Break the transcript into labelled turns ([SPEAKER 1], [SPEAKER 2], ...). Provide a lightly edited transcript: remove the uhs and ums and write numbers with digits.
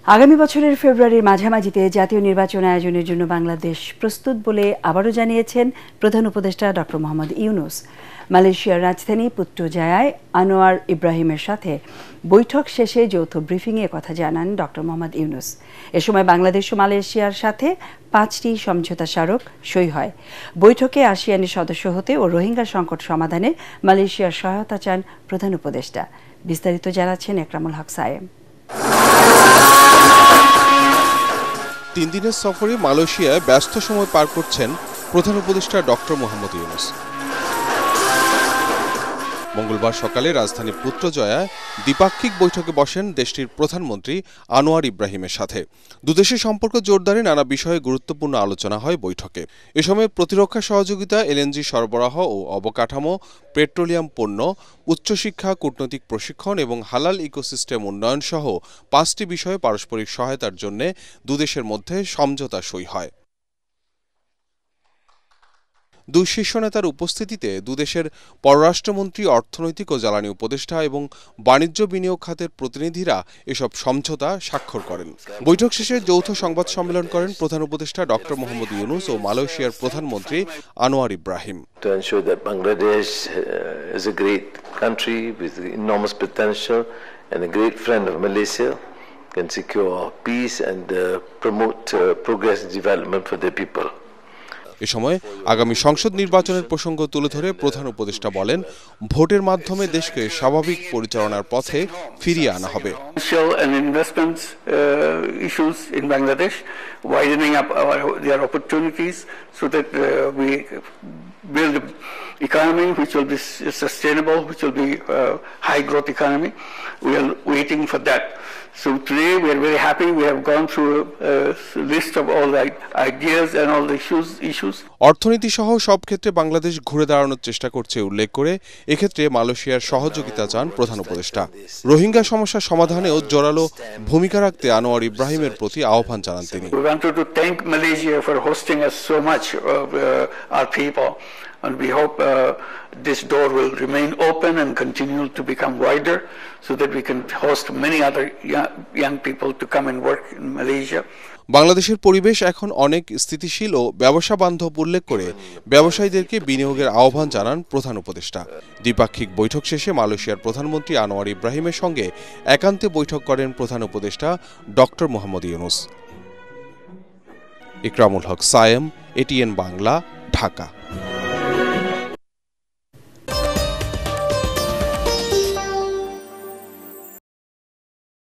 [SPEAKER 1] আগামী বছরের ফেব্রুয়ারির মাঝামাঝিতে জাতীয় নির্বাচন আয়োজনের জন্য বাংলাদেশ প্রস্তুত বলে আবারও জানিয়েছেন প্রধান উপদেষ্টা ডক্টর মোহাম্মদ ইউনূস। মালয়েশিয়ার রাজধানী পুত্রজায়ায় আনোয়ার ইব্রাহিমের সাথে বৈঠক শেষে যৌথ ব্রিফিংয়ে কথা জানান ডক্টর মোহাম্মদ ইউনূস। এ সময় বাংলাদেশ ও মালয়েশিয়ার সাথে 5টি সমঝোতা স্মারক সই হয়। বৈঠকে আসিয়ানের সদস্য হতে ও রোহিঙ্গা সংকট সমাধানে মালয়েশিয়ার সহায়তা চান প্রধান উপদেষ্টা। বিস্তারিত জানাচ্ছেন একরামুল হক সায়েম।
[SPEAKER 2] 3 দিনের সফরে মালয়েশিয়ায় ব্যস্ত সময় পার করছেন প্রধান উপদেষ্টা ডক্টর মোহাম্মদ ইউনূস। মঙ্গলবার সকালে রাজধানী পুত্রজয়ায় দ্বিপাক্ষিক বৈঠকে বসেন দেশটির প্রধানমন্ত্রী আনোয়ার ইব্রাহিমের সাথে। দুদেশের সম্পর্ক জোরদারে নানা বিষয়ে গুরুত্বপূর্ণ আলোচনা হয় বৈঠকে। এ সময় প্রতিরক্ষা সহযোগিতা, এলএনজি সরবরাহ ও অবকাঠামো, পেট্রোলিয়াম পণ্য, উচ্চশিক্ষা, কূটনৈতিক প্রশিক্ষণ এবং হালাল ইকোসিস্টেম উন্নয়ন সহ 5টি বিষয়ে পারস্পরিক সহায়তার জন্য দুদেশের মধ্যে সমঝোতা সই হয়। দুই শীর্ষ নেতার উপস্থিতিতে দুদেশের পররাষ্ট্রমন্ত্রী, অর্থনৈতিক ও জ্বালানি উপদেষ্টা এবং বাণিজ্য বিনিয়োগ খাতের প্রতিনিধিরা এসব সমঝোতা স্বাক্ষর করেন। বৈঠক শেষে যৌথ সংবাদ সম্মেলন করেন প্রধান উপদেষ্টা ডক্টর মোহাম্মদ ইউনূস ও মালয়েশিয়ার প্রধানমন্ত্রী Anwar Ibrahim.
[SPEAKER 3] To ensure that Bangladesh is a great country with enormous potential and a great friend of Malaysia, can secure peace and promote progress and development for their people.
[SPEAKER 2] এ সময় আগামী সংসদ নির্বাচনের প্রসঙ্গ তুলে ধরে প্রধান উপদেষ্টা বলেন, ভোটের মাধ্যমে দেশকে স্বাভাবিক পরিচালনার পথে ফিরিয়ে আনা হবে।
[SPEAKER 4] build an economy which will be sustainable, which will be a high growth economy. We are waiting for that. So today we are very happy. We have gone through a list of all the ideas and all the issues.
[SPEAKER 2] অর্থনীতি সহ সব ক্ষেত্রে বাংলাদেশ ঘুরে দাঁড়ানোর চেষ্টা করছে উল্লেখ করে এক্ষেত্রে মালয়েশিয়ার সহযোগিতা চান প্রধান উপদেষ্টা। রোহিঙ্গা সমস্যা সমাধানেও জোরালো ভূমিকা রাখতে আনোয়ার ইব্রাহিমের প্রতি আহ্বান জানান তিনি।
[SPEAKER 4] We wanted to thank Malaysia for hosting us so much of our people. And we hope this door will remain open and continue to become wider so that we can host many other young people to come and work in Malaysia.
[SPEAKER 2] বাংলাদেশের পরিবেশ এখন অনেক স্থিতিশীল ও ব্যবসা বান্ধব উল্লেখ করে ব্যবসায়ীদেরকে বিনিয়োগের আহ্বান জানান প্রধান উপদেষ্টা। দ্বিপাক্ষিক বৈঠক শেষে মালয়েশিয়ার প্রধানমন্ত্রী আনোয়ার ইব্রাহিমের সঙ্গে একান্তে বৈঠক করেন প্রধান উপদেষ্টা ডক্টর মোহাম্মদ ইউনূস। একরামুল হক সায়েম, এটিএন বাংলা, ঢাকা।